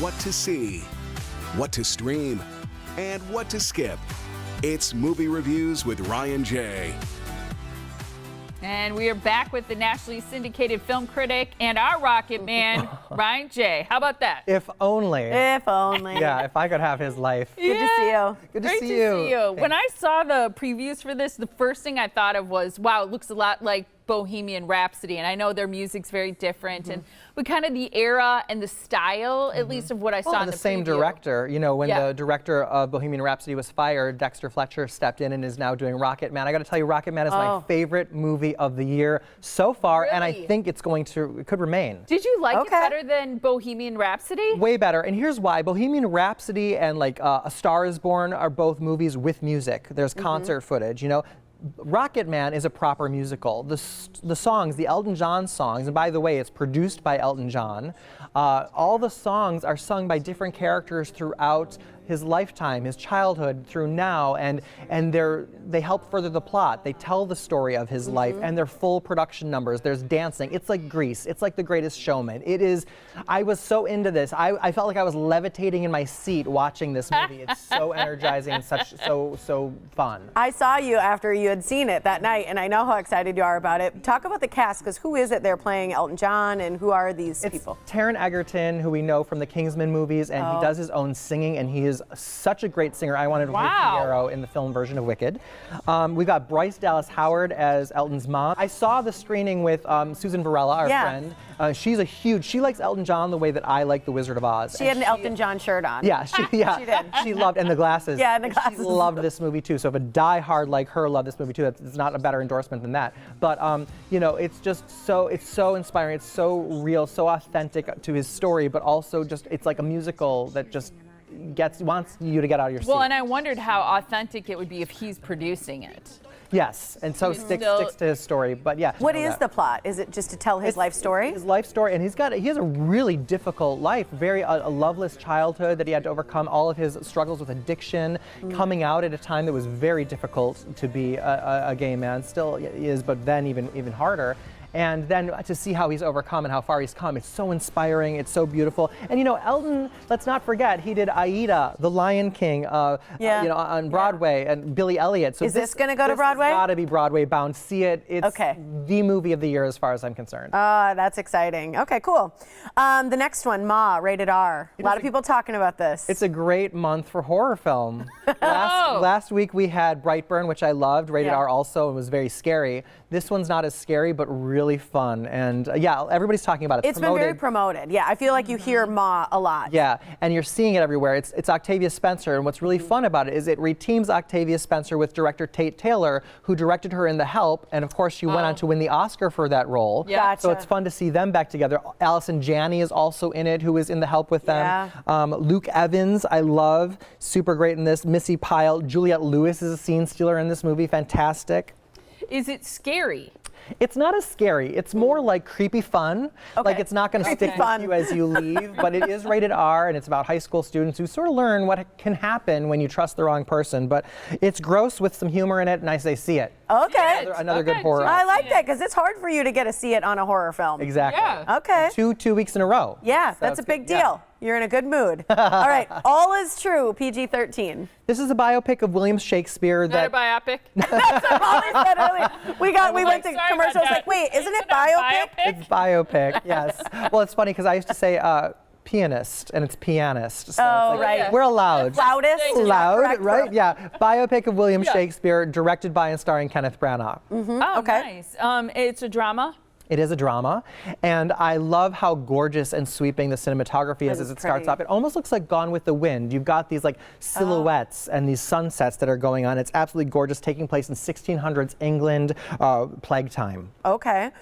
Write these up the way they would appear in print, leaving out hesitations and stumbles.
what to see, what to stream, and what to skip. It's Movie Reviews with Ryan J. And we are back with the nationally syndicated film critic and our Rocketman, Ryan J. How about that? If only. If only. Yeah, if I could have his life. Good to see you. Good to Great see to you. see you. When I saw the previews for this, the first thing I thought of was, wow, it looks a lot like Bohemian Rhapsody, and I know their music's very different, but kind of the era and the style, at least of what I saw in the same preview. director. You know, when the director of Bohemian Rhapsody was fired, Dexter Fletcher stepped in and is now doing Rocketman. I got to tell you, Rocketman is my favorite movie of the year so far, and I think it could remain. Did you like it better than Bohemian Rhapsody? Way better, and here's why. Bohemian Rhapsody and like A Star Is Born are both movies with music. There's concert footage, you know. Rocketman is a proper musical. The songs, the Elton John songs, and by the way, it's produced by Elton John. All the songs are sung by different characters throughout his lifetime, his childhood through now, and they help further the plot. They tell the story of his life, and they're full production numbers. There's dancing. It's like Grease. It's like The Greatest Showman. It is. I was so into this. I felt like I was levitating in my seat watching this movie. It's so energizing and so fun. I saw you after you had seen it that night, and I know how excited you are about it. Talk about the cast, because who is it they're playing Elton John, and who are these people? Taron Egerton, who we know from the Kingsman movies, and he does his own singing, and he is such a great singer. I wanted Rick Fierro in the film version of Wicked. We've got Bryce Dallas Howard as Elton's mom. I saw the screening with Susan Varela, our friend. She likes Elton John the way that I like The Wizard of Oz. She had an Elton John shirt on. Yeah, she did. She loved, and the glasses. Yeah, and the glasses. She loved this movie too. So if a diehard like her loved this movie too, it's not a better endorsement than that. But you know, it's so inspiring. It's so real, so authentic to his story, but also it's like a musical that just wants you to get out of your seat. Well, and I wondered how authentic it would be if he's producing it. Yes, and so sticks to his story, but yeah. What is the plot? Is it just to tell his life story? His life story, and he has a really difficult life, a loveless childhood that he had to overcome, all of his struggles with addiction, coming out at a time that was very difficult to be a gay man, still is, but then even harder. And then to see how he's overcome and how far he's come, it's so inspiring, it's so beautiful. And you know, Elton, let's not forget, he did Aida, The Lion King, you know, on Broadway, and Billy Elliot. So is this going to go to Broadway? It's got to be Broadway bound. See it. It's the movie of the year as far as I'm concerned. That's exciting. Okay, cool. The next one, Ma, rated R. A lot of people talking about this. It's a great month for horror film. Last week we had Brightburn, which I loved, rated R also, and was very scary. This one's not as scary, but really fun, and yeah, everybody's talking about it. It's been very promoted. Yeah, I feel like you hear Ma a lot. Yeah, and you're seeing it everywhere. It's Octavia Spencer, and what's really fun about it is it reteams Octavia Spencer with director Tate Taylor, who directed her in The Help, and of course she went on to win the Oscar for that role. Yeah. Gotcha. So it's fun to see them back together. Allison Janney is also in it, who is in The Help with them. Yeah. Luke Evans, I love, super great in this. Missy Pyle, Juliette Lewis is a scene stealer in this movie, fantastic. Is it scary? It's not as scary. It's more like creepy fun. Like it's not going to stick with you as you leave, but it is rated R, and it's about high school students who sort of learn what can happen when you trust the wrong person. But it's gross with some humor in it, and I say see it. Okay. Another good horror. I like that, because it's hard for you to get to see it on a horror film. Exactly. Yeah. Okay. Two weeks in a row. Yeah, so that's a big deal. Yeah. You're in a good mood. All right, All Is True, PG-13. This is a biopic of William Shakespeare. Not a biopic? That's what Molly said earlier. We went to commercials like, wait, isn't it biopic? It's biopic, yes. Well, it's funny because I used to say pianist, and it's pianist. So it's like, right. We're allowed. Loudest. Loud, right? Yeah. Biopic of William Shakespeare, directed by and starring Kenneth Branagh. Oh, nice. It's a drama? It is a drama, and I love how gorgeous and sweeping the cinematography is as it starts off. It almost looks like Gone with the Wind. You've got these like silhouettes and these sunsets that are going on. It's absolutely gorgeous, taking place in 1600s England, plague time. Okay.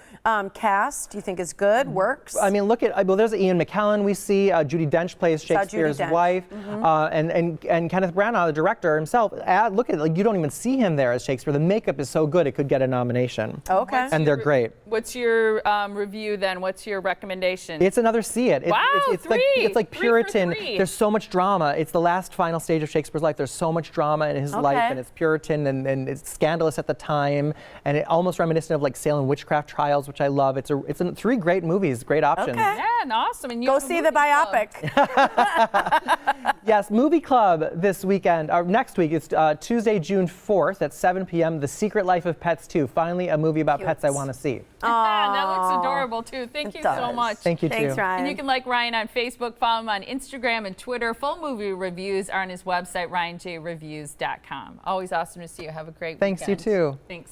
Cast, do you think is good? Works? I mean, look at, well, there's Ian McKellen we see. Judi Dench plays Shakespeare's wife. And Kenneth Branagh, the director himself, look at, like, you don't even see him there as Shakespeare. The makeup is so good, it could get a nomination. Okay. And they're great. What's your your review then? What's your recommendation? It's another see it. Wow, it's like Three for Puritan. three. There's so much drama. It's the last final stage of Shakespeare's life. There's so much drama in his life, and it's Puritan and it's scandalous at the time, and it almost reminiscent of like Salem witchcraft trials, which I love. It's 3 great movies, great options. Yeah, and awesome. And you Go have a see the movie club. biopic. Yes, movie club this weekend, or next week. It's Tuesday, June 4th at 7 p.m. The Secret Life of Pets 2. Finally, a movie about pets I want to see. That looks adorable too. Thank you so much. Thank you, Thanks, too. Ryan. And you can like Ryan on Facebook, follow him on Instagram and Twitter. Full movie reviews are on his website, ryanjreviews.com. Always awesome to see you. Have a great Thanks, weekend. you too. Thanks.